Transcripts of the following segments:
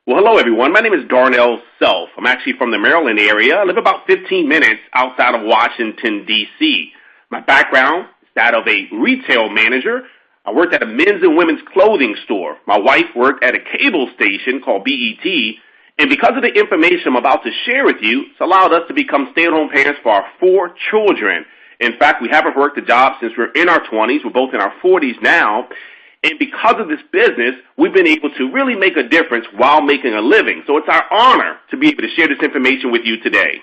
Well, hello, everyone. My name is Darnell Self. I'm actually from the Maryland area. I live about 15 minutes outside of Washington, D.C. My background is that of a retail manager. I worked at a men's and women's clothing store. My wife worked at a cable station called BET. And because of the information I'm about to share with you, it's allowed us to become stay-at-home parents for our 4 children. In fact, we haven't worked a job since we're in our 20s. We're both in our 40s now. And because of this business, we've been able to really make a difference while making a living. So it's our honor to be able to share this information with you today.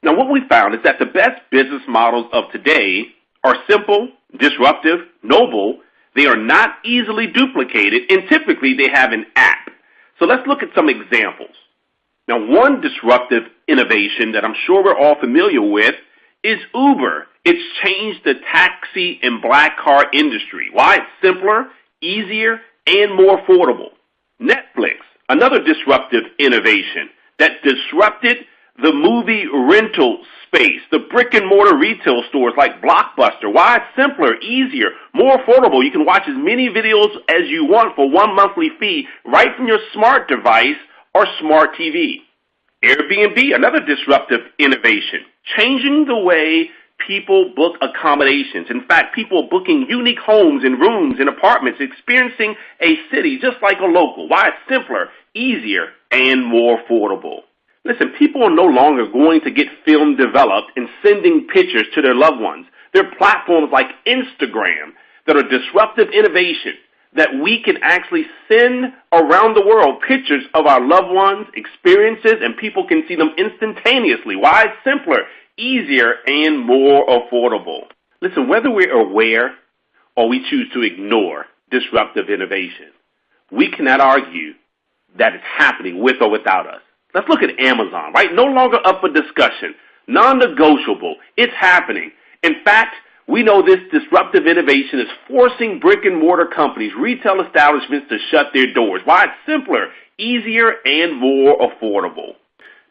Now, what we found is that the best business models of today are simple, disruptive, noble. They are not easily duplicated, and typically they have an app. So let's look at some examples. Now, one disruptive innovation that I'm sure we're all familiar with is Uber. It's changed the taxi and black car industry. Why? It's simpler, easier, and more affordable. Netflix, another disruptive innovation that disrupted the movie rental space, the brick-and-mortar retail stores like Blockbuster. Why? It's simpler, easier, more affordable. You can watch as many videos as you want for one monthly fee right from your smart device or smart TV. Airbnb, another disruptive innovation, changing the way people book accommodations. In fact, people are booking unique homes and rooms and apartments, experiencing a city just like a local. Why? It's simpler, easier, and more affordable. Listen, people are no longer going to get film developed and sending pictures to their loved ones. There are platforms like Instagram that are disruptive innovation that we can actually send around the world pictures of our loved ones, experiences, and people can see them instantaneously. Why? It's simpler, easier, and more affordable. Listen, whether we're aware or we choose to ignore disruptive innovation, we cannot argue that it's happening with or without us. Let's look at Amazon, right? No longer up for discussion, non-negotiable. It's happening. In fact, we know this disruptive innovation is forcing brick-and-mortar companies, retail establishments to shut their doors. Why? It's simpler, easier, and more affordable.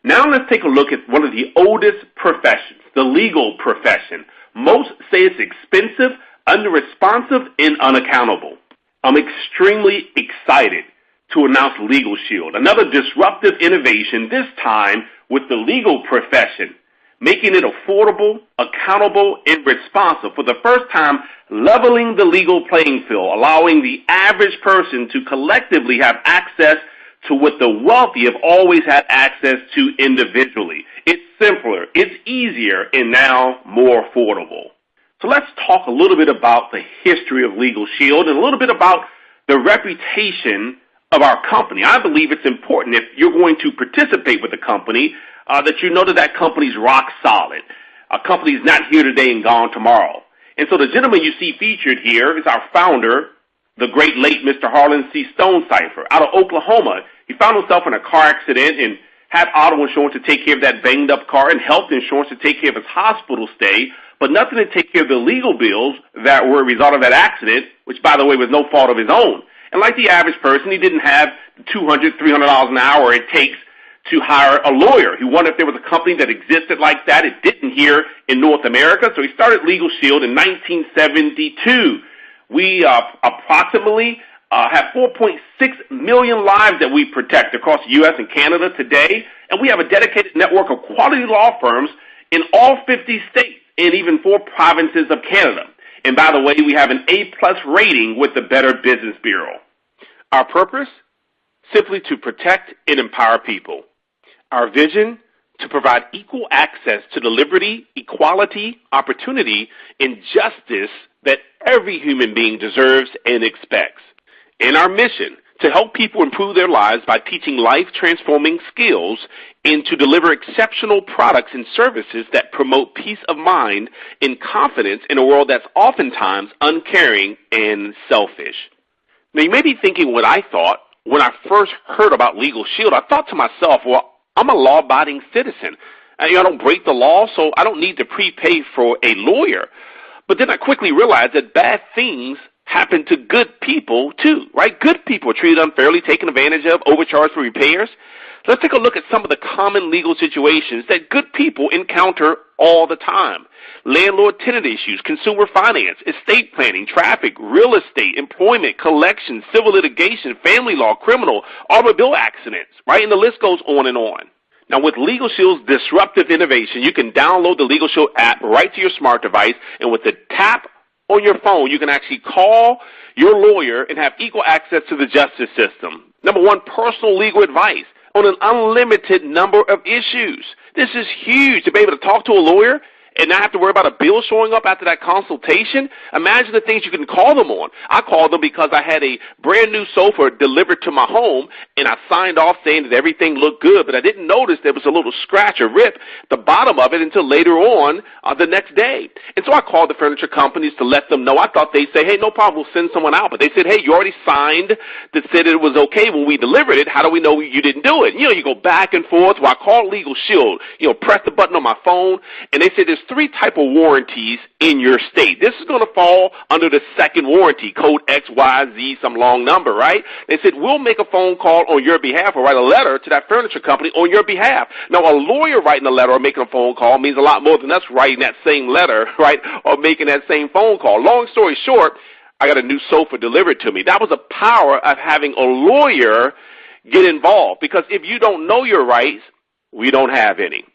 Now let's take a look at one of the oldest professions, the legal profession. Most say it's expensive, unresponsive, and unaccountable. I'm extremely excited to announce Legal Shield, another disruptive innovation, this time with the legal profession, making it affordable, accountable, and responsive. For the first time, leveling the legal playing field, allowing the average person to collectively have access to what the wealthy have always had access to individually. It's simpler, it's easier, and now more affordable. So let's talk a little bit about the history of Legal Shield and a little bit about the reputation of our company. I believe it's important if you're going to participate with a company that you know that company's rock solid. A company's not here today and gone tomorrow. And so the gentleman you see featured here is our founder, the great late Mr. Harlan C. Stonecipher, out of Oklahoma. He found himself in a car accident and had auto insurance to take care of that banged up car and health insurance to take care of his hospital stay, but nothing to take care of the legal bills that were a result of that accident, which, by the way, was no fault of his own. And like the average person, he didn't have the $200, $300 an hour it takes to hire a lawyer. He wondered if there was a company that existed like that. It didn't here in North America, so he started Legal Shield in 1972. We approximately have 4.6 million lives that we protect across the U.S. and Canada today, and we have a dedicated network of quality law firms in all 50 states and even 4 provinces of Canada. And by the way, we have an A-plus rating with the Better Business Bureau. Our purpose? Simply to protect and empower people. Our vision? To provide equal access to the liberty, equality, opportunity, and justice that every human being deserves and expects. And our mission? To help people improve their lives by teaching life-transforming skills and to deliver exceptional products and services that promote peace of mind and confidence in a world that's oftentimes uncaring and selfish. Now, you may be thinking what I thought when I first heard about Legal Shield. I thought to myself, well, I'm a law-abiding citizen. I don't break the law, so I don't need to prepay for a lawyer. But then I quickly realized that bad things happen to good people too, right? Good people are treated unfairly, taken advantage of, overcharged for repairs. Let's take a look at some of the common legal situations that good people encounter all the time. landlord-tenant issues, consumer finance, estate planning, traffic, real estate, employment, collections, civil litigation, family law, criminal, automobile accidents, right? And the list goes on and on. Now, with Legal Shield's disruptive innovation, you can download the Legal Shield app right to your smart device, and with the tap on your phone, you can actually call your lawyer and have equal access to the justice system. Number one, personal legal advice on an unlimited number of issues. This is huge to be able to talk to a lawyer and not have to worry about a bill showing up after that consultation. Imagine the things you can call them on. I called them because I had a brand new sofa delivered to my home, and I signed off saying that everything looked good, but I didn't notice there was a little scratch or rip at the bottom of it until later on the next day. And so I called the furniture companies to let them know. I thought they'd say, hey, no problem, we'll send someone out. But they said, hey, you already signed that said it was okay when we delivered it. How do we know you didn't do it? You go back and forth. Well, I called Legal Shield, press the button on my phone, and they said there's 3 type of warranties in your state. This is going to fall under the second warranty, code XYZ, some long number, right? They said, we'll make a phone call on your behalf or write a letter to that furniture company on your behalf. Now, a lawyer writing a letter or making a phone call means a lot more than us writing that same letter, right, or making that same phone call. Long story short, I got a new sofa delivered to me. That was the power of having a lawyer get involved, because if you don't know your rights, we don't have any.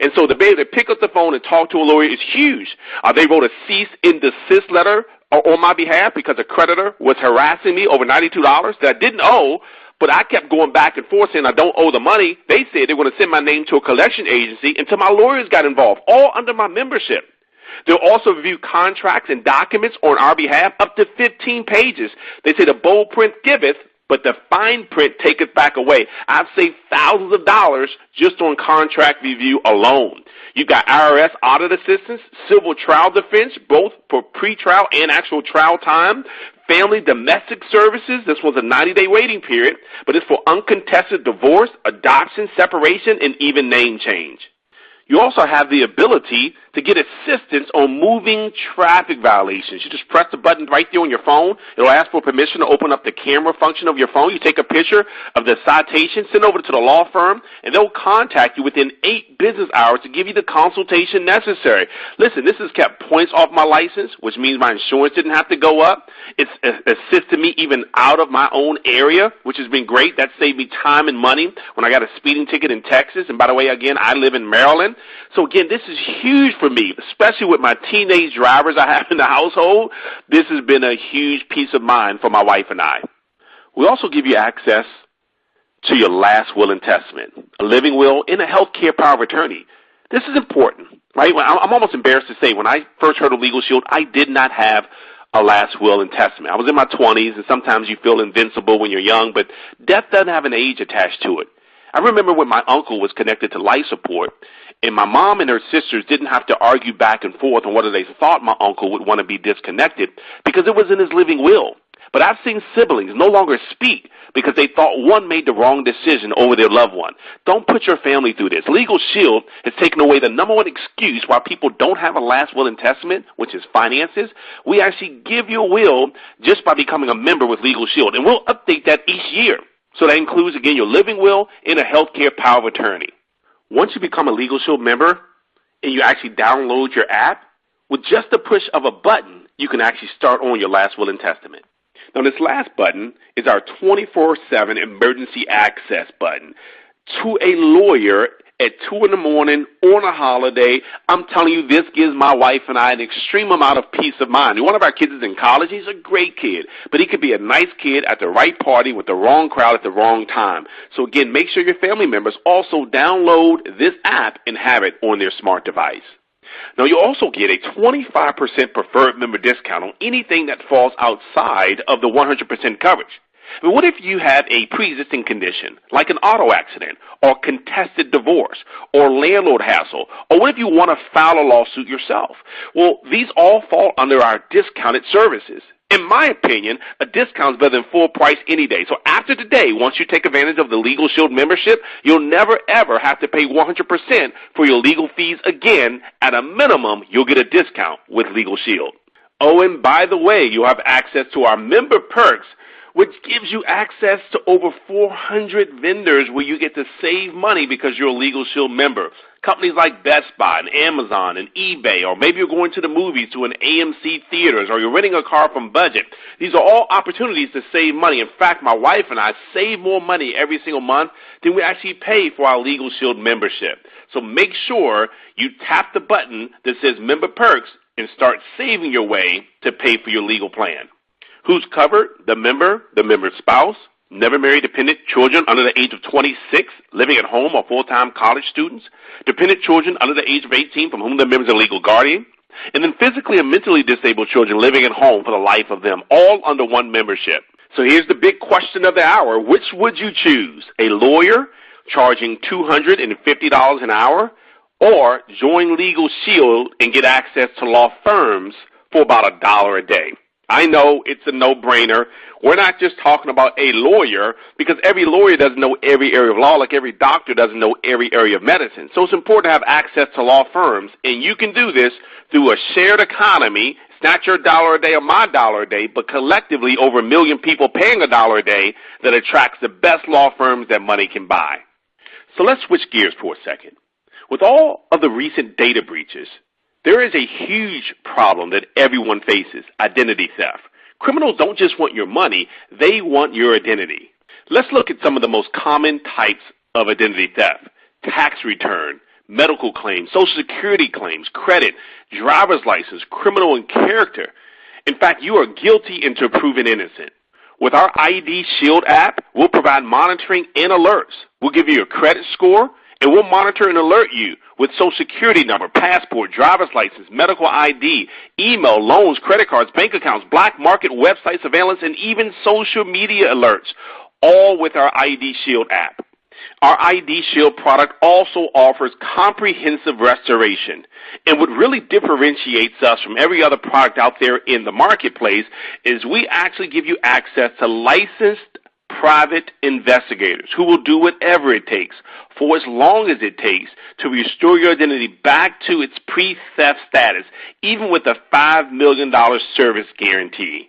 And so to be able to pick up the phone and talk to a lawyer is huge. They wrote a cease and desist letter on my behalf because a creditor was harassing me over $92 that I didn't owe, but I kept going back and forth saying I don't owe the money. They said they were going to send my name to a collection agency until my lawyers got involved, all under my membership. They'll also review contracts and documents on our behalf up to 15 pages. They say the bold print giveth, but the fine print taketh back away. I've saved thousands of dollars just on contract review alone. You've got IRS audit assistance, civil trial defense, both for pretrial and actual trial time, family domestic services. This was a 90-day waiting period, but it's for uncontested divorce, adoption, separation, and even name change. You also have the ability to get assistance on moving traffic violations. You just press the button right there on your phone. It'll ask for permission to open up the camera function of your phone. You take a picture of the citation, send it over to the law firm, and they'll contact you within 8 business hours to give you the consultation necessary. Listen, this has kept points off my license, which means my insurance didn't have to go up. It's assisted me even out of my own area, which has been great. That saved me time and money when I got a speeding ticket in Texas. And by the way, again, I live in Maryland. So again, this is huge for me, especially with my teenage drivers I have in the household. This has been a huge peace of mind for my wife and I. We also give you access to your last will and testament, a living will, and a health care power of attorney. This is important, right? I'm almost embarrassed to say, when I first heard of Legal Shield, I did not have a last will and testament. I was in my 20s, and sometimes you feel invincible when you're young, but death doesn't have an age attached to it. I remember when my uncle was connected to life support, and my mom and her sisters didn't have to argue back and forth on whether they thought my uncle would want to be disconnected because it was in his living will. But I've seen siblings no longer speak because they thought one made the wrong decision over their loved one. Don't put your family through this. Legal Shield has taken away the number one excuse why people don't have a last will and testament, which is finances. We actually give you a will just by becoming a member with Legal Shield, and we'll update that each year. So that includes, again, your living will and a health care power of attorney. Once you become a Legal Shield member and you actually download your app, with just the push of a button, you can actually start on your last will and testament. Now, this last button is our 24/7 emergency access button to a lawyer at 2 in the morning on a holiday. I'm telling you, this gives my wife and I an extreme amount of peace of mind. One of our kids is in college. He's a great kid, but he could be a nice kid at the right party with the wrong crowd at the wrong time. So again, make sure your family members also download this app and have it on their smart device. Now, you also get a 25% preferred member discount on anything that falls outside of the 100% coverage. But what if you have a pre-existing condition, like an auto accident, or contested divorce, or landlord hassle, or what if you want to file a lawsuit yourself? Well, these all fall under our discounted services. In my opinion, a discount is better than full price any day. So after today, once you take advantage of the Legal Shield membership, you'll never, ever have to pay 100% for your legal fees again. At a minimum, you'll get a discount with Legal Shield. Oh, and by the way, you'll have access to our member perks, which gives you access to over 400 vendors where you get to save money because you're a Legal Shield member. Companies like Best Buy and Amazon and eBay, or maybe you're going to the movies to an AMC theaters, or you're renting a car from Budget. These are all opportunities to save money. In fact, my wife and I save more money every single month than we actually pay for our Legal Shield membership. So make sure you tap the button that says Member Perks and start saving your way to pay for your legal plan. Who's covered? The member's spouse, never married dependent children under the age of 26 living at home or full-time college students, dependent children under the age of 18 from whom the member is a legal guardian, and then physically and mentally disabled children living at home for the life of them, all under one membership. So here's the big question of the hour. Which would you choose? A lawyer charging $250 an hour, or join Legal Shield and get access to law firms for about $1 a day? I know it's a no-brainer. We're not just talking about a lawyer, because every lawyer doesn't know every area of law, like every doctor doesn't know every area of medicine. So it's important to have access to law firms, and you can do this through a shared economy. It's not your $1 a day or my $1 a day, but collectively over 1 million people paying $1 a day that attracts the best law firms that money can buy. So let's switch gears for a second. With all of the recent data breaches, there is a huge problem that everyone faces: identity theft. Criminals don't just want your money, they want your identity. Let's look at some of the most common types of identity theft: tax return, medical claims, Social Security claims, credit, driver's license, criminal and character. In fact, you are guilty until proven innocent. With our ID Shield app, we'll provide monitoring and alerts. We'll give you a credit score, and we'll monitor and alert you with Social Security number, passport, driver's license, medical ID, email, loans, credit cards, bank accounts, black market website surveillance, and even social media alerts, all with our ID Shield app. Our ID Shield product also offers comprehensive restoration. And what really differentiates us from every other product out there in the marketplace is we actually give you access to licensed private investigators who will do whatever it takes for as long as it takes to restore your identity back to its pre-theft status, even with a $5 million service guarantee.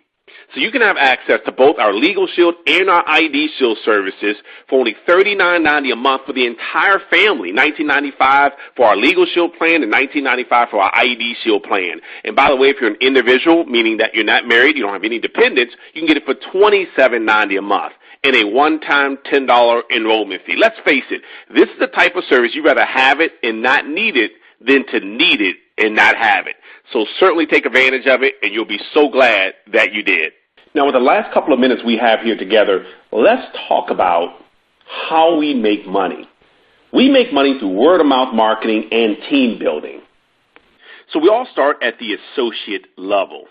So you can have access to both our Legal Shield and our ID Shield services for only $39.90 a month for the entire family, $19.95 for our Legal Shield plan and $19.95 for our ID Shield plan. And by the way, if you're an individual, meaning that you're not married, you don't have any dependents, you can get it for $27.90 a month and a one-time $10 enrollment fee. Let's face it, this is the type of service you'd rather have it and not need it than to need it and not have it. So certainly take advantage of it, and you'll be so glad that you did. Now, with the last couple of minutes we have here together, let's talk about how we make money. We make money through word-of-mouth marketing and team building. So we all start at the associate level.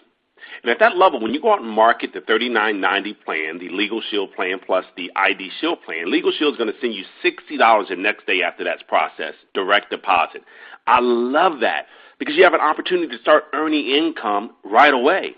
And at that level, when you go out and market the $39.90 plan, the Legal Shield plan plus the ID Shield plan, Legal Shield is going to send you $60 the next day after that's processed, direct deposit. I love that because you have an opportunity to start earning income right away.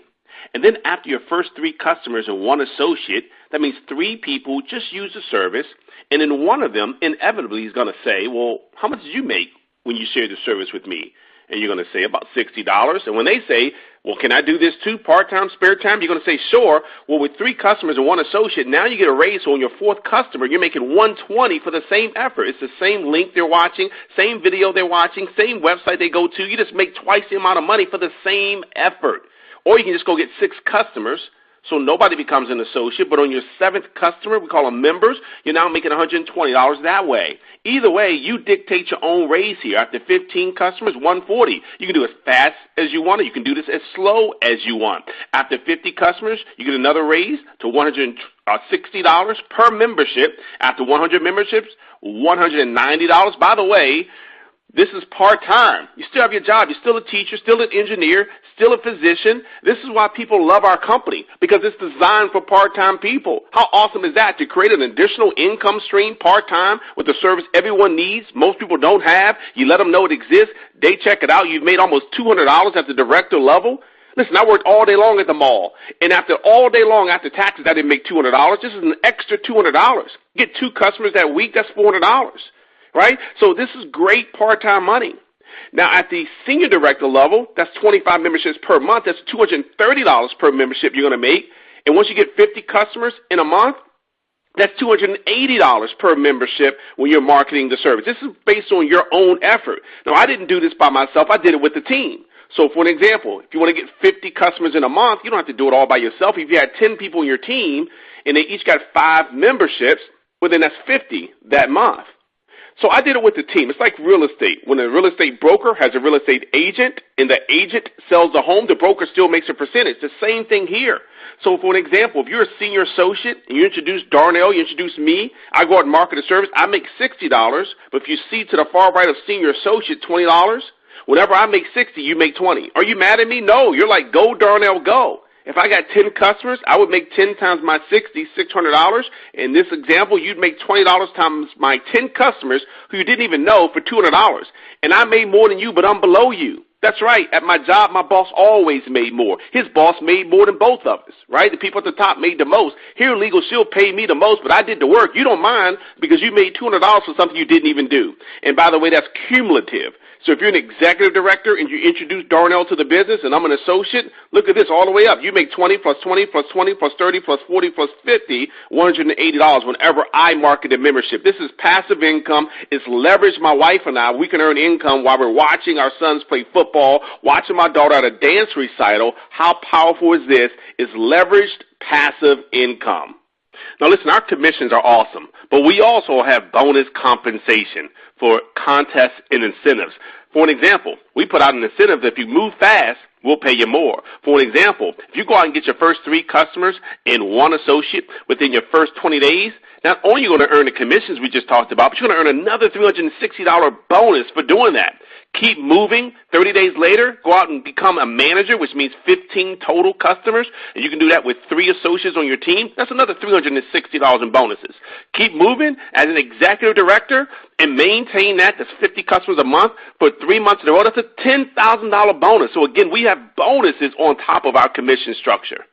And then after your first 3 customers and 1 associate, that means 3 people just use the service, and then one of them inevitably is going to say, well, how much did you make when you shared the service with me? And you're going to say about $60. And when they say, well, can I do this too, part-time, spare time? You're going to say, sure. Well, with 3 customers and 1 associate, now you get a raise. So on your 4th customer, you're making $120 for the same effort. It's the same link they're watching, same video they're watching, same website they go to. You just make twice the amount of money for the same effort. Or you can just go get 6 customers, so nobody becomes an associate. But on your 7th customer, we call them members, you're now making $120 that way. Either way, you dictate your own raise here. After 15 customers, $140. You can do as fast as you want, or you can do this as slow as you want. After 50 customers, you get another raise to $160 per membership. After 100 memberships, $190. By the way, this is part-time. You still have your job. You're still a teacher, still an engineer, still a physician. This is why people love our company, because it's designed for part-time people. How awesome is that, to create an additional income stream part-time with a service everyone needs, most people don't have? You let them know it exists. They check it out. You've made almost $200 at the director level. Listen, I worked all day long at the mall, and after all day long, after taxes, I didn't make $200. This is an extra $200. Get 2 customers that week, that's $400. Right? So this is great part-time money. Now, at the senior director level, that's 25 memberships per month. That's $230 per membership you're going to make. And once you get 50 customers in a month, That's $280 per membership when you're marketing the service. This is based on your own effort. Now, I didn't do this by myself. I did it with the team. So, for an example, if you want to get 50 customers in a month, you don't have to do it all by yourself. If you had 10 people in your team and they each got 5 memberships, well, then that's 50 that month. So I did it with the team. It's like real estate. When a real estate broker has a real estate agent and the agent sells the home, the broker still makes a percentage. The same thing here. So for an example, if you're a senior associate and you introduce Darnell, you introduce me, I go out and market a service, I make $60. But if you see to the far right of senior associate, $20, whenever I make 60, you make 20. Are you mad at me? No. You're like, go, Darnell, go. If I got 10 customers, I would make 10 times my 60, $600. In this example, you'd make $20 times my 10 customers who you didn't even know for $200. And I made more than you, but I'm below you. That's right. At my job, my boss always made more. His boss made more than both of us, right? The people at the top made the most. Here, Legal Shield paid me the most, but I did the work. You don't mind because you made $200 for something you didn't even do. And by the way, that's cumulative. So if you're an executive director and you introduce Darnell to the business and I'm an associate, look at this all the way up. You make 20 plus 20 plus 20 plus 30 plus 40 plus 50, $180 whenever I market a membership. This is passive income. It's leverage my wife and I. We can earn income while we're watching our sons play football, watching my daughter at a dance recital. How powerful is this? It's leveraged passive income. Now listen, our commissions are awesome, but we also have bonus compensation for contests and incentives. For an example, we put out an incentive that if you move fast, we'll pay you more. For an example, if you go out and get your first 3 customers and 1 associate within your first 20 days, not only are you going to earn the commissions we just talked about, but you're going to earn another $360 bonus for doing that. Keep moving. 30 days later, go out and become a manager, which means 15 total customers, and you can do that with 3 associates on your team. That's another $360 in bonuses. Keep moving as an executive director and maintain that. That's 50 customers a month for 3 months in a row. That's a $10,000 bonus. So again, we have bonuses on top of our commission structure.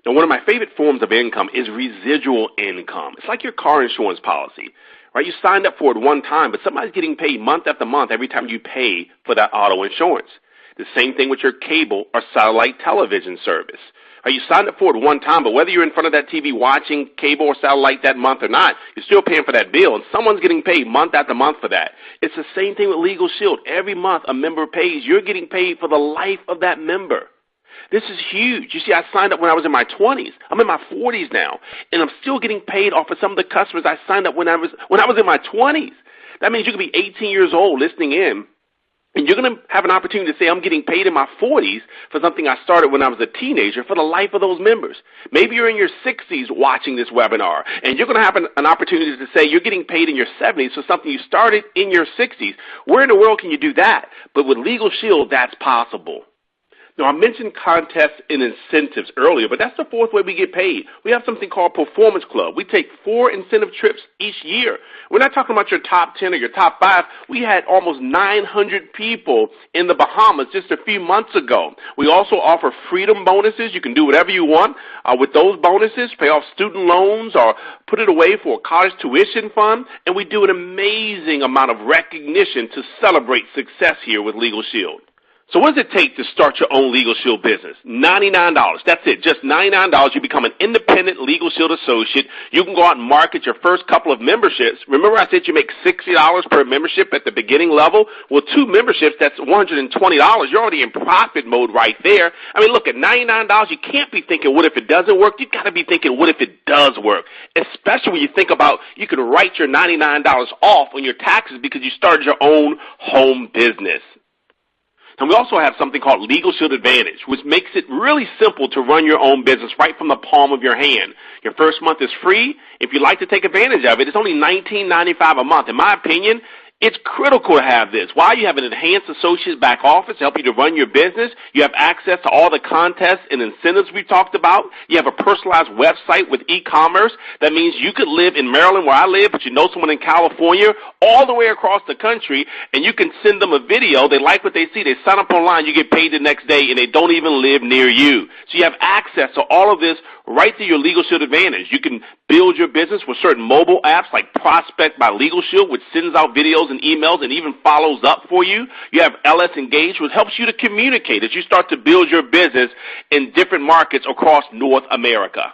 Now, one of my favorite forms of income is residual income. It's like your car insurance policy, right? You signed up for it one time, but somebody's getting paid month after month every time you pay for that auto insurance. The same thing with your cable or satellite television service. You signed up for it one time, but whether you're in front of that TV watching cable or satellite that month or not, you're still paying for that bill, and someone's getting paid month after month for that. It's the same thing with Legal Shield. Every month a member pays. You're getting paid for the life of that member. This is huge. You see, I signed up when I was in my 20s. I'm in my 40s now, and I'm still getting paid off of some of the customers I signed up when I was in my 20s. That means you could be 18 years old listening in, and you're going to have an opportunity to say, I'm getting paid in my 40s for something I started when I was a teenager for the life of those members. Maybe you're in your 60s watching this webinar, and you're going to have an opportunity to say you're getting paid in your 70s for something you started in your 60s. Where in the world can you do that? But with Legal Shield, that's possible. Now, I mentioned contests and incentives earlier, but that's the 4th way we get paid. We have something called Performance Club. We take 4 incentive trips each year. We're not talking about your top 10 or your top 5. We had almost 900 people in the Bahamas just a few months ago. We also offer freedom bonuses. You can do whatever you want with those bonuses, pay off student loans or put it away for a college tuition fund, and we do an amazing amount of recognition to celebrate success here with Legal Shield. So what does it take to start your own Legal Shield business? $99. That's it. Just $99. You become an independent Legal Shield associate. You can go out and market your first couple of memberships. Remember I said you make $60 per membership at the beginning level? Well, 2 memberships, that's $120. You're already in profit mode right there. I mean, look, at $99, you can't be thinking, what if it doesn't work? You've got to be thinking, what if it does work? Especially when you think about you can write your $99 off on your taxes because you started your own home business. And we also have something called Legal Shield Advantage, which makes it really simple to run your own business right from the palm of your hand. Your first month is free. If you'd like to take advantage of it, it's only $19.95 a month. In my opinion, it's critical to have this. Why? You have an enhanced associate back office to help you to run your business. You have access to all the contests and incentives we talked about. You have a personalized website with e-commerce. That means you could live in Maryland where I live, but you know someone in California, all the way across the country, and you can send them a video. They like what they see. They sign up online. You get paid the next day, and they don't even live near you. So you have access to all of this right through your Legal Shield Advantage. You can build your business with certain mobile apps like Prospect by Legal Shield, which sends out videos and emails and even follows up for you. You have LS Engage, which helps you to communicate as you start to build your business in different markets across North America.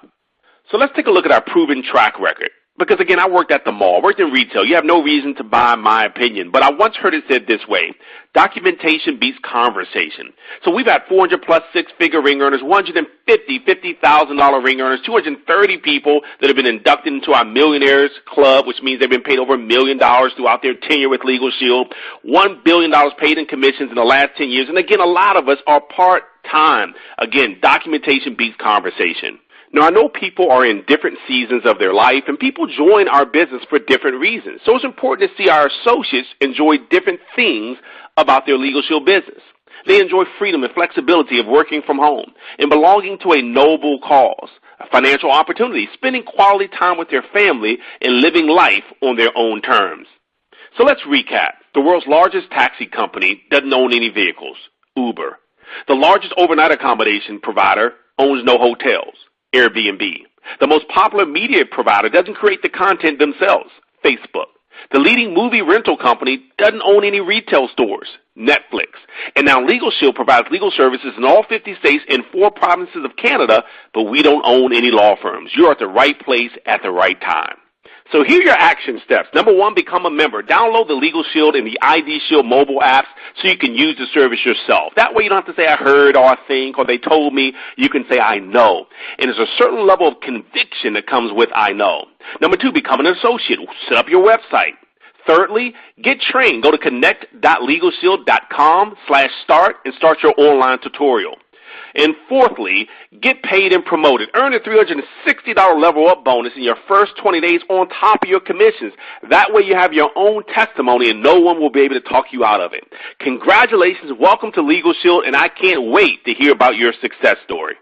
So let's take a look at our proven track record. Because again, I worked at the mall, worked in retail. You have no reason to buy my opinion. But I once heard it said this way: documentation beats conversation. So we've had 400 plus six-figure ring earners, $150,000 ring earners, 230 people that have been inducted into our Millionaires Club, which means they've been paid over $1 million throughout their tenure with Legal Shield, $1 billion paid in commissions in the last 10 years. And again, a lot of us are part-time. Again, documentation beats conversation. Now, I know people are in different seasons of their life, and people join our business for different reasons. So it's important to see our associates enjoy different things about their Legal Shield business. They enjoy freedom and flexibility of working from home and belonging to a noble cause, a financial opportunity, spending quality time with their family, and living life on their own terms. So let's recap. The world's largest taxi company doesn't own any vehicles, Uber. The largest overnight accommodation provider owns no hotels, Airbnb. The most popular media provider doesn't create the content themselves, Facebook. The leading movie rental company doesn't own any retail stores, Netflix. And now Legal Shield provides legal services in all 50 states and 4 provinces of Canada, but we don't own any law firms. You're at the right place at the right time. So here are your action steps. Number 1, become a member. Download the Legal Shield and the ID Shield mobile apps so you can use the service yourself. That way you don't have to say I heard or I think or they told me. You can say I know. And there's a certain level of conviction that comes with I know. Number 2, become an associate. Set up your website. Thirdly, get trained. Go to connect.legalshield.com/start and start your online tutorial. And fourthly, get paid and promoted. Earn a $360 level up bonus in your first 20 days on top of your commissions. That way you have your own testimony and no one will be able to talk you out of it. Congratulations. Welcome to Legal Shield, and I can't wait to hear about your success story.